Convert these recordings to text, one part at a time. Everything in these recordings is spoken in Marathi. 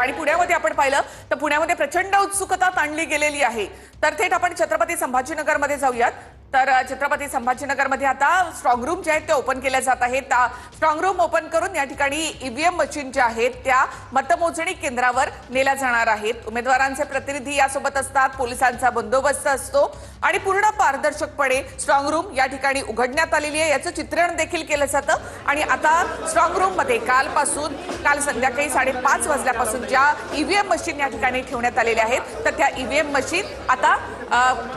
आणि पुण्यामध्ये आपण पाहिलं तर पुण्यामध्ये प्रचंड उत्सुकता ताणली गेलेली आहे। तर थेट आपण छत्रपती संभाजीनगरमध्ये जाऊयात। तर छत्रपती संभाजीनगरमध्ये आता स्ट्रॉंग रूम जे आहेत ते ओपन केले जात आहेत। स्ट्रॉंग रूम ओपन करून या ठिकाणी ईव्हीएम मशीन जे आहेत त्या मतमोजणी केंद्रावर नेल्या जाणार आहेत। उमेदवारांचे प्रतिनिधी यासोबत असतात, पोलिसांचा बंदोबस्त असतो आणि पूर्ण पारदर्शकपणे स्ट्रॉंग रूम या ठिकाणी उघडण्यात आलेली आहे। याचं चित्रण देखील केलं जातं आणि आता स्ट्रॉंग रूम मध्ये काल संध्याकाळी 5:30 वाजल्यापासून ज्या ईव्हीएम मशीन या ठिकाणी ठेवण्यात आलेल्या आहेत तर त्या ईव्हीएम मशीन आता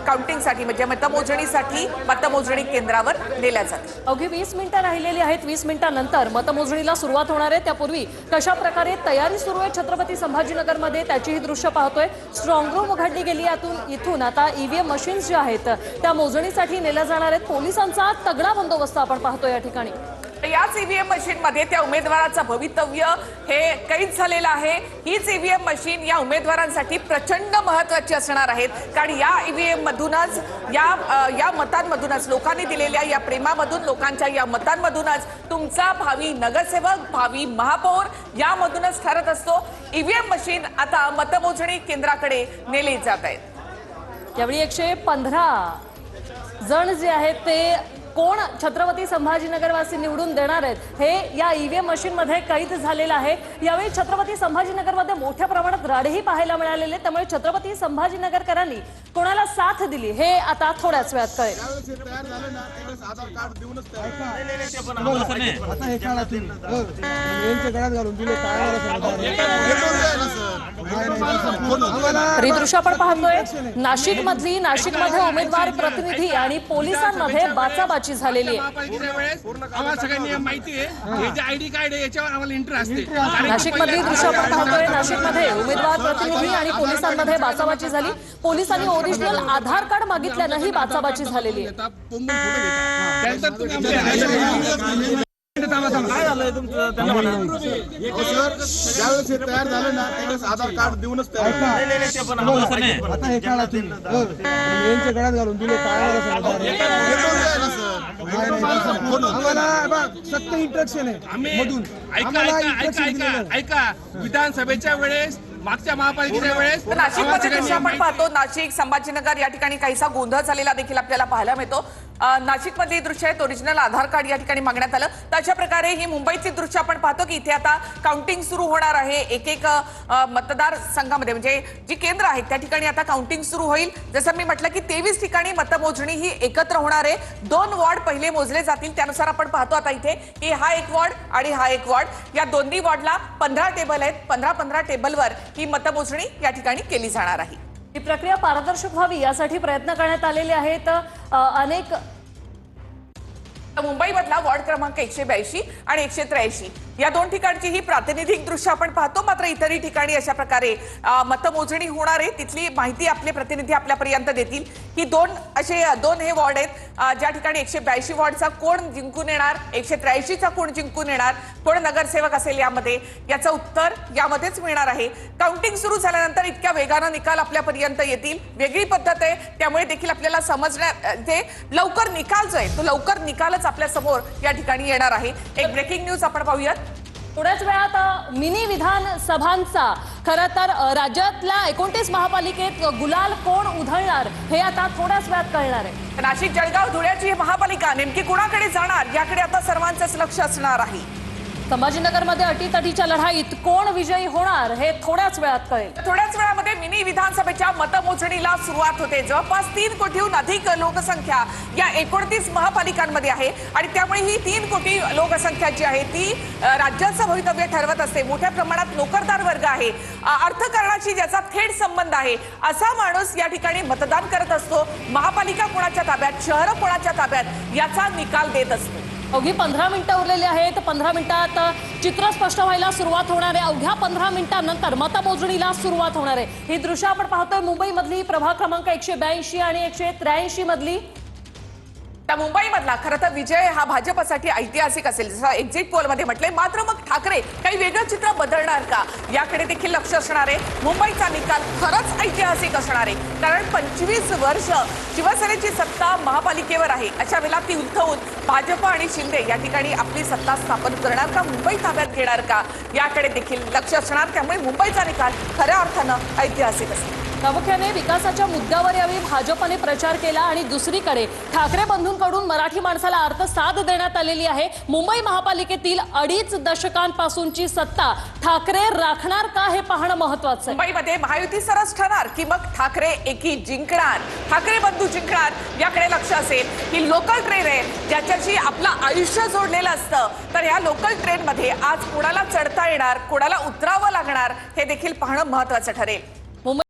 काउंटिंगसाठी म्हणजे मतमोजणीसाठी मतमोजणी केंद्रावर नेल्या जातात। अवघी 20 मिनिटं राहिलेली आहेत। 20 मिनिटांनंतर मतमोजणीला सुरुवात होणार आहे। त्यापूर्वी कशा प्रकारे तयारी सुरू आहे छत्रपती संभाजीनगरमध्ये त्याची ही दृश्य पाहतोय। स्ट्रॉंग रूम उघडली गेली, इथून आता ईव्हीएम मशीन्स ज्या आहेत त्या मोजणीसाठी नेल्या जाणार आहेत। पोलिसांचा तगडा बंदोबस्त आपण पाहतोय या ठिकाणी। याच ईव्हीएम मशीन मध्ये त्या उमेदवाराचं भवितव्य हे कैद झालेलं आहे। हीच ईव्हीएम मशीन या उमेदवारांसाठी प्रचंड महत्त्वाची असणार आहेत, कारण या ईव्हीएम मधूनच या मतांमधूनच लोकांनी दिलेल्या या प्रेमामधून, लोकांच्या या मतांमधूनच तुमचा भावी नगरसेवक, भावी महापौर यामधूनच ठरत असतो। ईव्हीएम मशीन आता मतमोजणी केंद्राकडे नेली जात आहेत। यावेळी 115 जण जे आहेत ते कोण छत्रपती संभाजीनगरवासी निवडून देणार आहेत हे या ईव्हीएम मशीन मध्ये कैद झालेलं आहे। यावेळी छत्रपती संभाजीनगरमध्ये मोठ्या प्रमाणात राडेही पाहायला मिळालेले, त्यामुळे छत्रपती संभाजीनगरकरांनी कोणाला साथ दिली हे आता थोड्याच वेळात कळेल। ही दृश्य आपण पाहतोय नाशिकमध्ये उमेदवार प्रतिनिधी आणि पोलिसांमध्ये बाचाबाची झालेली आहे। नाशिकमधली दृश्य आपण पाहतोय, नाशिकमध्ये उमेदवार प्रतिनिधी आणि पोलिसांमध्ये बाचाबाची झाली। पोलिसांनी ओरिजिनल आधार कार्ड मागितल्यानंही बाचाबाची झालेली आहे। तयार झालं ना आधार कार्ड देऊनच घालून दिले सत्य इंट्रॅक्शन आहे मधून। ऐका विधानसभेच्या वेळेस मागच्या महापालिकेच्या वेळेस नाशिकमध्ये दृश्य आपण पाहतो, नाशिक संभाजीनगर या ठिकाणी काहीसा गोंधळ झालेला देखील आपल्याला पाहायला मिळतो। नाशिकमधली दृश्य आहेत, ओरिजिनल आधार कार्ड या ठिकाणी मागण्यात आलं। तर अशा प्रकारे ही मुंबईची दृश्य आपण पाहतो की इथे आता काउंटिंग सुरू होणार आहे। एक मतदार संघामध्ये म्हणजे जी केंद्र आहेत त्या ठिकाणी आता काउंटिंग सुरू होईल। जसं मी म्हटलं की 23 ठिकाणी मतमोजणी ही एकत्र होणार आहे। 2 वॉर्ड पहिले मोजले जातील, त्यानुसार आपण पाहतो आता इथे की हा एक वॉर्ड आणि हा एक वॉर्ड, या दोन्ही वॉर्डला 15 टेबल आहेत। 15 टेबलवर ही मतमोजणी या ठिकाणी केली जाणार आहे। ही प्रक्रिया पारदर्शक व्हावी यासाठी प्रयत्न करण्यात आलेले आहेत। अनेक मुंबईमधला वॉर्ड क्रमांक 182 आणि 183 या 2 ठिकाणची ही प्रातिनिधिक दृश्य आपण पाहतो। मात्र इतरही ठिकाणी अशा प्रकारे मतमोजणी होणार आहे, तिथली माहिती आपले प्रतिनिधी आपल्यापर्यंत देतील। ही 2 हे वॉर्ड आहेत ज्या ठिकाणी 182 वॉर्डचा कोण जिंकून येणार, 183चा कोण जिंकून येणार, कोण नगरसेवक असेल यामध्ये, याचं उत्तर यामध्येच मिळणार आहे। काउंटिंग सुरू झाल्यानंतर इतक्या वेगानं निकाल आपल्यापर्यंत येतील, वेगळी पद्धत आहे, त्यामुळे देखील आपल्याला समजण्यात ते लवकर निकाल जो आहे तो लवकर निकालच आपल्या समोर या ठिकाणी येणार आहे। एक ब्रेकिंग न्यूज आपण पाहूयात। थोड्याच वेळात मिनी विधानसभांचा खरं तर राज्यातल्या 29 महापालिकेत गुलाल कोण उधळणार हे आता थोड्याच वेळात कळणार आहे। नाशिक, जळगाव, धुळ्याची महापालिका नेमकी कुणाकडे जाणार याकडे आता सर्वांचंच लक्ष असणार आहे। संभाजीनगरमध्ये अटीतटीच्या लढाईत कोण विजयी होणार हे थोड्याच वेळात कळेल। थोड्याच वेळामध्ये मिनी विधानसभेच्या मतमोजणीला सुरुवात होते। जवळपास 3 कोटीहून अधिक लोकसंख्या या 29 महापालिकांमध्ये आहे आणि त्यामुळे ही 3 कोटी लोकसंख्या जी आहे ती राज्याचं भवितव्य ठरवत असते। मोठ्या प्रमाणात नोकरदार वर्ग आहे, अर्थकारणाशी ज्याचा थेट संबंध आहे असा माणूस या ठिकाणी मतदान करत असतो। महापालिका कोणाच्या ताब्यात, शहर कोणाच्या ताब्यात याचा निकाल देत असतो। अवघी 15 मिनिटं उरलेली आहेत। 15 मिनिटात चित्र स्पष्ट व्हायला सुरुवात होणार आहे। अवघ्या 15 मिनिटांनंतर मतमोजणीला सुरुवात होणार आहे। ही दृश्य आपण पाहतोय मुंबईमधली प्रभाग क्रमांक 182 आणि 183 मधली। तर मुंबईमधला खरं तर विजय हा भाजपसाठी ऐतिहासिक असेल, जसं एक्झिट पोलमध्ये म्हटलंय. मात्र मग ठाकरे काही वेगळं चित्र बदलणार का, याकडे देखील लक्ष असणार आहे. मुंबईचा निकाल खरंच ऐतिहासिक असणार आहे, कारण 25 वर्ष शिवसेनेची सत्ता महापालिकेवर आहे. अशा वेळेला ती उलथवून भाजप आणि शिंदे या ठिकाणी आपली सत्ता स्थापन करणार का, मुंबई ताब्यात घेणार का, याकडे देखील लक्ष असणार. त्यामुळे मुंबईचा निकाल खऱ्या अर्थानं ऐतिहासिक असेल. प्रामुख्याने विकासाच्या मुद्द्यावर यावेळी भाजपने प्रचार केला आणि दुसरीकडे ठाकरे बंधूंकडून मराठी माणसाला अर्थसाथ देण्यात आलेली आहे. मुंबई महापालिकेतील 2.5 दशकांपासूनची सत्ता ठाकरे राखणार का हे पाहणं महत्वाचं आहे. मुंबईमध्ये महायुती सरस ठरणार की मग ठाकरे एकी जिंकणार, ठाकरे बंधू जिंकणार, याकडे लक्ष असेल. ही लोकल ट्रेन आहे ज्याच्याशी आपलं आयुष्य जोडलेलं असतं. तर ह्या लोकल ट्रेनमध्ये आज कोणाला चढता येणार, कोणाला उतरावं लागणार, हे देखील पाहणं महत्वाचं ठरेल.